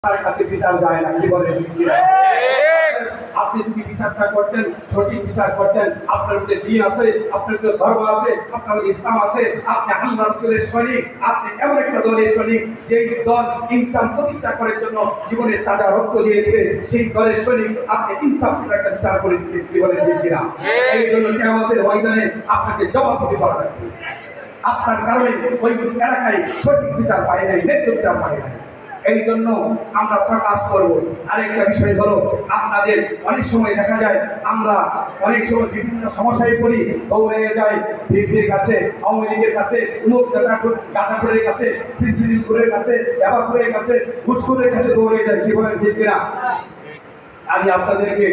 তার কাছে বিচার যায় না। কি বলেন? আপনি যদি বিচারটা করতেন, সঠিক বিচার করতেন, আপনার যে দিন আছে, আপনার যে ধর্ম আছে, আপনার ইসলাম আছে, আপনি আল্লাহ রাসূলের সৈনিক, আপনি এমন একটা দলের সৈনিক যেই দল ইনসাফ প্রতিষ্ঠা করার জন্য জীবনের তাজা রক্ত দিয়েছে, সেই দলের সৈনিক আপনি ইনসাফের একটা বিচার করে দিতেন। কি বলেন? ঠিক কিনা? এই জন্য আমাদের ময়দানে আপনাকে জবাবদিহি করা লাগবে। আপনার কারণে ওই এলাকায় সঠিক বিচার পায় নাই, ন্যায্য বিচার পায় নাই। এই জন্য আমরা প্রকাশ করব। আরেকটা বিষয় হলো, আপনাদের অনেক সময় দেখা যায় আমরা অনেক সময় বিভিন্ন সমস্যায় পড়ি, দৌড়ে যাই বিএনপির কাছে, আওয়ামী লীগের কাছে, উমুক গাঁদাখোরের কাছে, ফিরজিলখোরের কাছে, এবাখোরের কাছে, ঘুষখোরের কাছে দৌড়ে যাই। কি বলেন? ঠিক কিনা? আমি আপনাদেরকে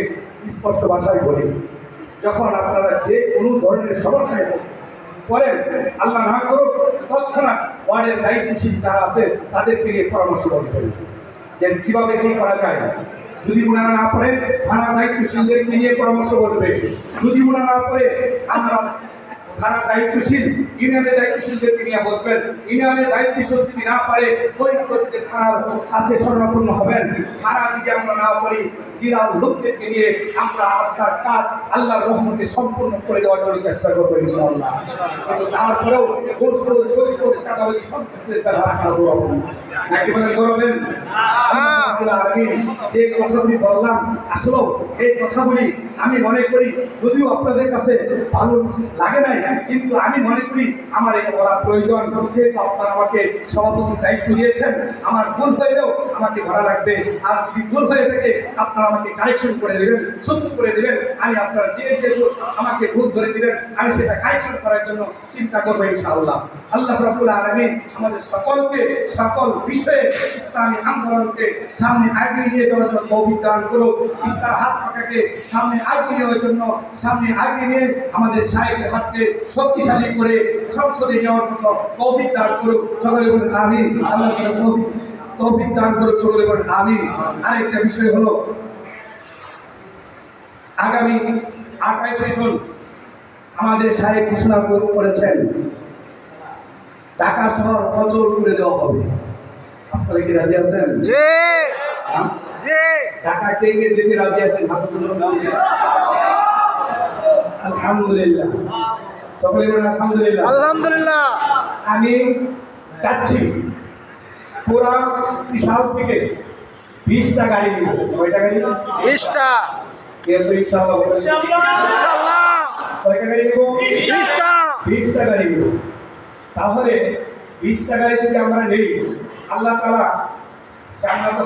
স্পষ্ট ভাষায় বলি, যখন আপনারা যে কোনো ধরনের সমস্যায় করেন, আল্লাহ না করুক, তৎক্ষণাৎ ওয়ার্ডের দায়িত্বশীল যারা আছে তাদেরকে নিয়ে পরামর্শ করতে যে কিভাবে কি করা যায়। যদি ওনারা না পারে, থানা দায়িত্বশীলদেরকে নিয়ে পরামর্শ করবে। যদি ওনারা না পারে, আমরা থানার দায়িত্বশীল ইউনিয়নের দায়িত্বশীলদেরকে নিয়ে বসবেন। ইউনিয়নের দায়িত্বশীল যদি না পারে, ওই পদ্ধতিতে থানার কাছে শরণাপন্ন হবেন। থানা যদি আমরা না করি, জিলার লোকদেরকে নিয়ে আমরা আপনার কাজ আল্লাহর রহমতে সম্পূর্ণ করে দেওয়ার জন্য চেষ্টা করবো ইনশাআল্লাহ। কিন্তু তারপরেও শরীর করে চাঁদাবাজি সন্ত্রাসের কাজ আপনারা দৌড়াবেন নাকি বলেন? দৌড়াবেন? আমি যে কথাগুলি বললাম, আসলে এই কথাগুলি আমি মনে করি যদিও আপনাদের কাছে ভালো লাগে নাই, কিন্তু আমি মনে করি আমার এটা বলা প্রয়োজন। যেহেতু আপনারা আমাকে সভাপতির দায়িত্ব দিয়েছেন, আমার ভুল হয়েও আমাকে ধরা লাগবে। আর যদি ভুল হয়ে থাকে আপনারা আমাকে কারেকশন করে দেবেন, শুদ্ধ করে দেবেন। আমি আপনারা যেহেতু আমাকে ভুল ধরে দিবেন, আমি সেটা কারেকশন করার জন্য চিন্তা করবো ইনশাআল্লাহ। আল্লাহ রাব্বুল আলামিন আমাদের সকলকে সকল বিষয়ে ইসলামী আন্দোলনকে সামনে এগিয়ে নিয়ে যাওয়ার জন্য তৌফিক দান করুক। ইসলাম হাত পাকাকে সামনে এগিয়ে নেওয়ার জন্য, সামনে এগিয়ে নিয়ে আমাদের শায়েখের হাতকে শক্তিশালী করে সংসদে নেওয়ার জন্য তৌফিক দান করুক। সকলে বলেন আমিন। আল্লাহ তৌফিক দান করুক। সকলে বলেন আমিন। আরেকটা বিষয় হলো, আগামী 28শে জুন আমাদের শায়েখ ঘোষণা করেছেন ঢাকা শহর অচল করে দেওয়া হবে। আপনারা কি রাজি আছেন? ঢাকা কে কে যেতে রাজি আছেন? আলহামদুলিল্লাহ। সকলে বলেন আলহামদুলিল্লাহ। আলহামদুলিল্লাহ। আমি যাচ্ছি পুরা বিশাল থেকে 20টা গাড়ি নিব। কয়টা গাড়ি? 20টা। ইনশাআল্লাহ। কয়টা গাড়ি নিব? 20টা। 20টা গাড়ি নিব। তাহলে 20টা গাড়ি যদি আমরা নেই, আল্লাহ তাআলা জান্নাত